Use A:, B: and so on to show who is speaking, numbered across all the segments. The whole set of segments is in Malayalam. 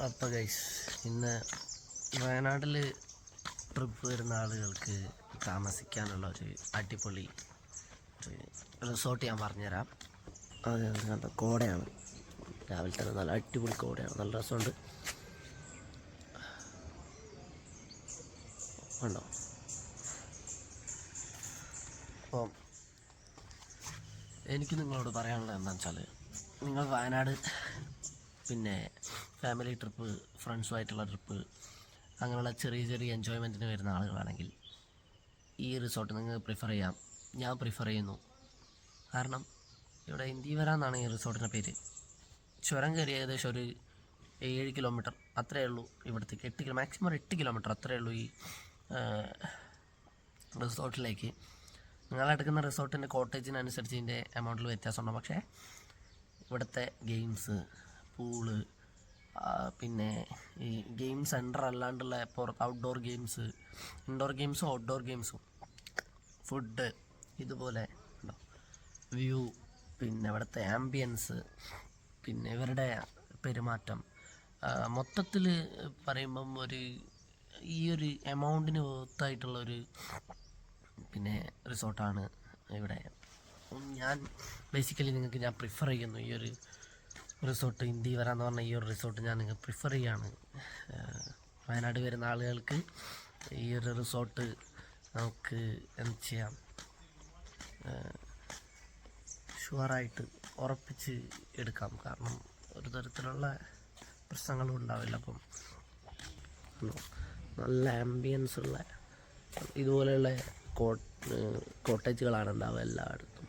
A: അപ്പോൾ ഗൈസ്, ഇന്ന് വയനാട്ടിൽ ട്രിപ്പ് വരുന്ന ആളുകൾക്ക് താമസിക്കാനുള്ള ഒരു അടിപൊളി റിസോർട്ട് ഞാൻ പറഞ്ഞുതരാം. അത് നല്ല കോടയാണ്, രാവിലെ തന്നെ നല്ല അടിപൊളി കോടയാണ്, നല്ല രസമുണ്ട്. ഉണ്ടോ? അപ്പോൾ എനിക്ക് നിങ്ങളോട് പറയാനുള്ളത് എന്താണെന്ന് വെച്ചാൽ, നിങ്ങൾ വയനാട് പിന്നെ ഫാമിലി ട്രിപ്പ്, ഫ്രണ്ട്സുമായിട്ടുള്ള ട്രിപ്പ്, അങ്ങനെയുള്ള ചെറിയ ചെറിയ എൻജോയ്മെൻറ്റിന് വരുന്ന ആളുകളാണെങ്കിൽ ഈ റിസോർട്ട് നിങ്ങൾക്ക് പ്രിഫർ ചെയ്യാം. ഞാൻ പ്രിഫർ ചെയ്യുന്നു. കാരണം ഇവിടെ ഇന്ദീവര എന്നാണ് ഈ റിസോർട്ടിൻ്റെ പേര്. ചുരം കയറി ഏകദേശം ഒരു 7 കിലോമീറ്റർ അത്രയേ ഉള്ളൂ ഇവിടത്തേക്ക്. മാക്സിമം 8 കിലോമീറ്റർ അത്രയേ ഉള്ളൂ ഈ റിസോർട്ടിലേക്ക്. നിങ്ങളെടുക്കുന്ന റിസോർട്ടിൻ്റെ കോട്ടേജിനനുസരിച്ച് ഇതിൻ്റെ എമൗണ്ടിൽ വ്യത്യാസമുണ്ടാകും. പക്ഷേ ഇവിടുത്തെ ഗെയിംസ്, പൂള്, പിന്നെ ഈ ഗെയിം സെൻറ്റർ അല്ലാണ്ടുള്ള ഔട്ട്ഡോർ ഗെയിംസ്, ഇൻഡോർ ഗെയിംസും ഔട്ട്ഡോർ ഗെയിംസും, ഫുഡ്, ഇതുപോലെ വ്യൂ, പിന്നെ ഇവിടുത്തെ ആംബിയൻസ്, പിന്നെ ഇവരുടെ പെരുമാറ്റം, മൊത്തത്തിൽ പറയുമ്പം ഈ ഒരു എമൗണ്ടിന് വർത്തായിട്ടുള്ളൊരു പിന്നെ റിസോർട്ടാണ് ഇവിടെ. ഞാൻ ബേസിക്കലി ഞാൻ പ്രിഫർ ചെയ്യുന്നു ഈ ഒരു റിസോർട്ട്. ഇന്ദീവര എന്ന് പറഞ്ഞ ഈ ഒരു റിസോർട്ട് ഞാൻ നിങ്ങൾക്ക് പ്രിഫർ ചെയ്യുകയാണ്. വയനാട് വരുന്ന ആളുകൾക്ക് ഈ ഒരു റിസോർട്ട് നമുക്ക് എന്ത് ചെയ്യാം, ഷുവറായിട്ട് ഉറപ്പിച്ച് എടുക്കാം. കാരണം ഒരു തരത്തിലുള്ള പ്രശ്നങ്ങളും ഉണ്ടാവില്ല. അപ്പം നല്ല ആംബിയൻസ് ഉള്ള ഇതുപോലെയുള്ള കോട്ടേജുകളാണ് ഉണ്ടാവുക എല്ലായിടത്തും.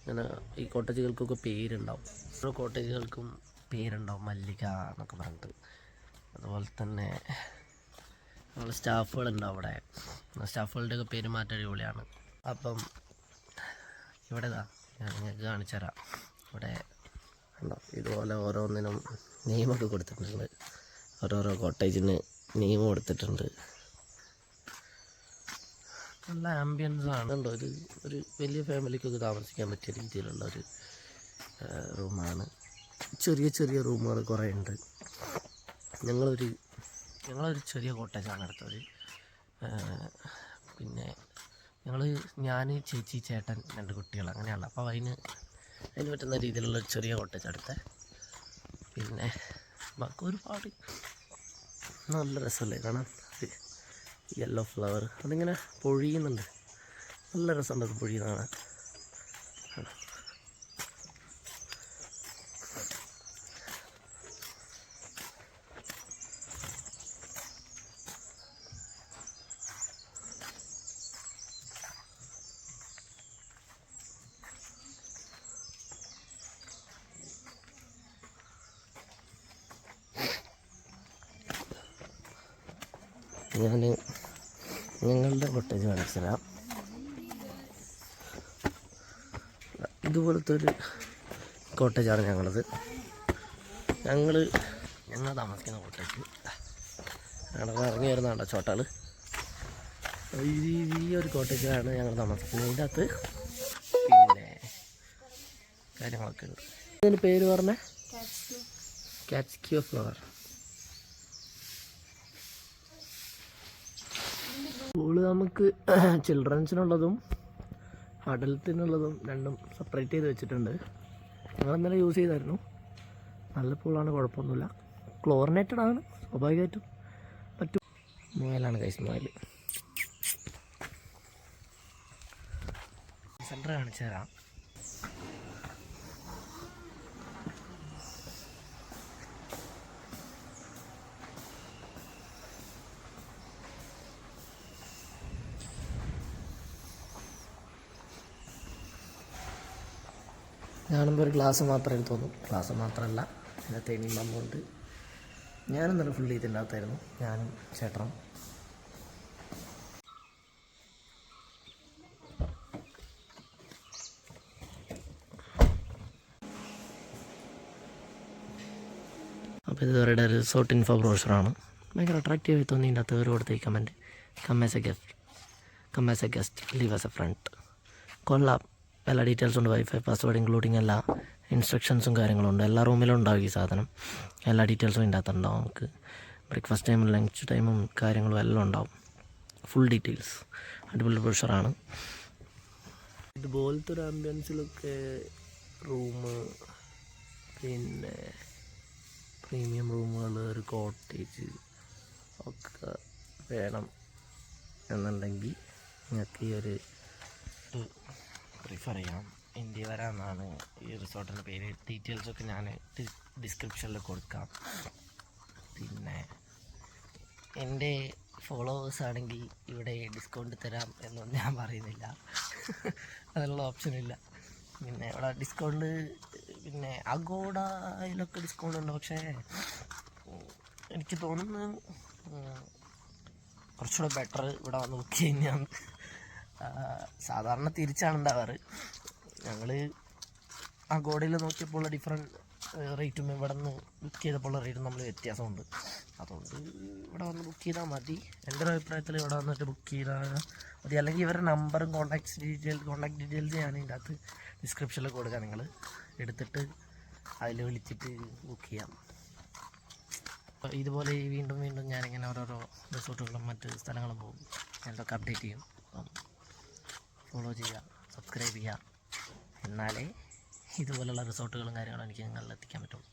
A: അങ്ങനെ ഈ കോട്ടേജുകൾക്കൊക്കെ പേരുണ്ടാവും. ഓരോ കോട്ടേജുകൾക്കും പേരുണ്ടാവും, മല്ലിക എന്നൊക്കെ പറഞ്ഞിട്ട്. അതുപോലെ തന്നെ നമ്മൾ സ്റ്റാഫുകളുണ്ടാവും അവിടെ. സ്റ്റാഫുകളുടെയൊക്കെ പെരുമാറ്റം അടിപൊളിയാണ്. അപ്പം ഇവിടെ ഞാൻ നിങ്ങൾക്ക് കാണിച്ചു തരാം. ഇവിടെ ഉണ്ടോ, ഇതുപോലെ ഓരോന്നിനും നെയിമൊക്കെ കൊടുത്തിട്ടുണ്ട്. ഓരോരോ കോട്ടേജിന് നെയിം കൊടുത്തിട്ടുണ്ട്. നല്ല ആംബിയൻസ് ആണ്. ഉണ്ടോ, ഒരു വലിയ ഫാമിലിക്കൊക്കെ താമസിക്കാൻ പറ്റിയ രീതിയിലുള്ള ഒരു റൂമാണ്. ചെറിയ ചെറിയ റൂമുകൾ കുറേ ഉണ്ട്. ഞങ്ങളൊരു ചെറിയ കോട്ടേജാണ് എടുത്തത്. പിന്നെ ഞാൻ, ചേച്ചി, ചേട്ടൻ, 2 കുട്ടികൾ, അങ്ങനെയുള്ള. അപ്പോൾ അതിന് പറ്റുന്ന രീതിയിലുള്ള ഒരു ചെറിയ കോട്ടേജ് എടുത്തത്. പിന്നെ ബാക്കി ഒരുപാട് നല്ല രസമല്ലേ കാണാൻ. യെല്ലോ ഫ്ലവർ അതിങ്ങനെ പൊഴിയുന്നുണ്ട്, നല്ല രസമുണ്ട് അത് പൊഴിയുന്ന കാണാൻ. ഞാൻ ഞങ്ങളുടെ കോട്ടേജ് കാണിച്ചു തരാം. ഇതുപോലത്തെ ഒരു കോട്ടേജാണ് ഞങ്ങളത്. ഞങ്ങൾ താമസിക്കുന്ന കോട്ടേജ് ഞങ്ങൾ ഇറങ്ങി വരുന്നതാണ് ചോട്ടാൾ. ഈ ഒരു കോട്ടേജിലാണ് ഞങ്ങൾ താമസിക്കുന്നത്. ഇതിൻ്റെ അകത്ത് പിന്നെ കാര്യങ്ങളൊക്കെ ഉണ്ട്. ഇതിന് പേര് പറഞ്ഞേ, കാറ്റ്സ്ക്യൂ ഫ്ലവർ. പൂള് നമുക്ക് ചിൽഡ്രൻസിനുള്ളതും അഡൽട്ടിനുള്ളതും രണ്ടും സെപ്പറേറ്റ് ചെയ്ത് വെച്ചിട്ടുണ്ട്. ഞങ്ങൾ ഇന്നലെ യൂസ് ചെയ്തായിരുന്നു. നല്ല പൂളാണ്, കുഴപ്പമൊന്നുമില്ല. ക്ലോറിനേറ്റഡ് ആണ്, സ്വാഭാവികമായിട്ടും പറ്റും. മുയലാണ് കൈസ്, മുയൽ. സെൻറ്റർ കാണിച്ചു തരാം. കാണുമ്പോൾ ഒരു ഗ്ലാസ് മാത്രമേ തോന്നും. ഗ്ലാസ് മാത്രമല്ല, ഇതിനകത്ത് ഇനിയും അമ്മുണ്ട്. ഞാനും തന്നെ ഫുൾ ഇതിനകത്തായിരുന്നു, ഞാനും ചേട്ടനും. അപ്പോൾ ഇത് അവരുടെ റിസോർട്ട് ഇൻഫോ ബ്രോഷറാണ്. ഭയങ്കര അട്രാക്റ്റീവായി തോന്നി ഇതിൻ്റെ അകത്ത്. ഒരു കൊടുത്ത ഈ comment, come as a guest, leave as a friend. കൊള്ളാം. എല്ലാ ഡീറ്റെയിൽസും ഉണ്ട്, വൈഫൈ പാസ്വേഡ് ഇൻക്ലൂഡിങ് എല്ലാം. ഇൻസ്ട്രക്ഷൻസും കാര്യങ്ങളും ഉണ്ട്. എല്ലാ റൂമിലും ഉണ്ടാവും ഈ സാധനം. എല്ലാ ഡീറ്റെയിൽസും ഇതിൻ്റെ അകത്തുണ്ടാവും. നമുക്ക് ബ്രേക്ക്ഫാസ്റ്റ് ടൈമും ലഞ്ച് ടൈമും കാര്യങ്ങളും എല്ലാം ഉണ്ടാവും. Full details. അടിപൊളി ബ്രോഷറാണ്. ഇതുപോലത്തെ ഒരു ആംബിയൻസിലൊക്കെ റൂം, പിന്നെ പ്രീമിയം റൂമുകൾ, ഒരു കോട്ടേജ് ഒക്കെ വേണം എന്നുണ്ടെങ്കിൽ നിങ്ങൾക്ക് ഈ ഒരു പ്രിഫർ ചെയ്യാം. ഇന്ത്യ വരാമെന്നാണ് ഈ റിസോർട്ടിൻ്റെ പേര്. ഡീറ്റെയിൽസൊക്കെ ഞാൻ ഡിസ്ക്രിപ്ഷനിൽ കൊടുക്കാം. പിന്നെ എൻ്റെ ഫോളോവേഴ്സ് ആണെങ്കിൽ ഇവിടെ ഡിസ്കൗണ്ട് തരാം എന്നൊന്നും ഞാൻ പറയുന്നില്ല. അതിനുള്ള ഓപ്ഷനില്ല. പിന്നെ ഇവിടെ ഡിസ്കൗണ്ട്, പിന്നെ അഗോഡയിലൊക്കെ ഡിസ്കൗണ്ട് ഉണ്ട്. പക്ഷേ എനിക്ക് തോന്നുന്നു കുറച്ചുകൂടെ ബെറ്റർ ഇവിടെ വന്ന് ബുക്ക് ചെയ്യുന്നതാണ്. സാധാരണ തിരിച്ചാണ് ഉണ്ടാവാറ്. ഞങ്ങൾ അഗോഡയിൽ നോക്കിയപ്പോൾ ഡിഫറെൻറ്റ് റേറ്റും ഇവിടെ നിന്ന് ബുക്ക് ചെയ്തപ്പോൾ റേറ്റും നമ്മൾ വ്യത്യാസമുണ്ട്. അതുകൊണ്ട് ഇവിടെ വന്ന് ബുക്ക് ചെയ്താൽ മതി. എൻ്റെ ഒരു അഭിപ്രായത്തിൽ ഇവിടെ വന്നിട്ട് ബുക്ക് ചെയ്താൽ മതി. അല്ലെങ്കിൽ ഇവരുടെ നമ്പറും കോൺടാക്ട് ഡീറ്റെയിൽസ് ഞാൻ ഇതിൻ്റെ അകത്ത് ഡിസ്ക്രിപ്ഷനിൽ കൊടുക്കാം. നിങ്ങൾ എടുത്തിട്ട് അതിൽ വിളിച്ചിട്ട് ബുക്ക് ചെയ്യാം. അപ്പോൾ ഇതുപോലെ വീണ്ടും ഞാനിങ്ങനെ ഓരോരോ റിസോർട്ടുകളും മറ്റ് സ്ഥലങ്ങളും പോകും. ഞാനതൊക്കെ അപ്ഡേറ്റ് ചെയ്യും. അപ്പം ഫോളോ ചെയ്യുക, സബ്സ്ക്രൈബ് ചെയ്യുക. എന്നാലേ ഇതുപോലുള്ള റിസോർട്ടുകളും കാര്യങ്ങളും എനിക്ക് നിങ്ങളിൽ എത്തിക്കാൻ പറ്റുള്ളൂ.